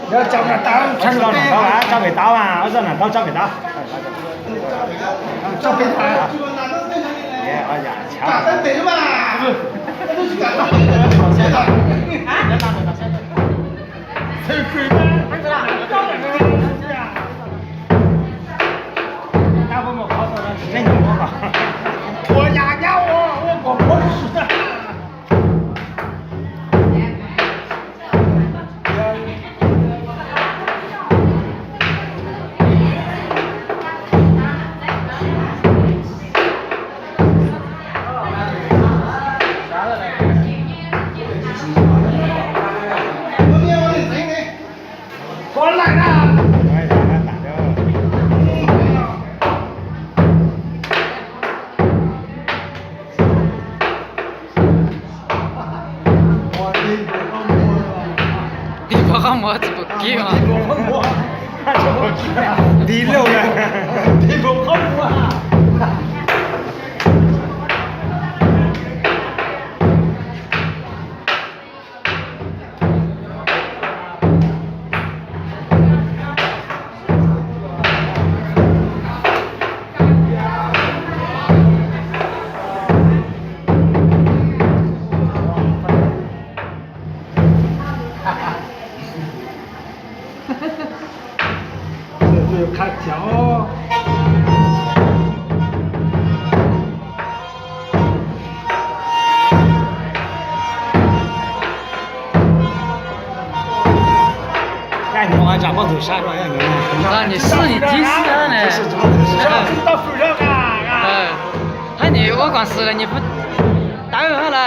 要找个刀，我知道拿刀啊，找被刀啊，我知道拿刀找被刀。找被刀。哎呀，枪。打灯对了嘛？不是，那都是干嘛？现在。啊？要打灯到现在。可以吗？可以啦。打不我跑到那是真我吧？我压压我不是。过来啦！你不好摸这不给嘛？第六个，你不好摸啊！这就开跳哦。哎，你往家往头下，往下弄。让你死你抵死了呢！到手上啊！喊你我光死了，你不打完了？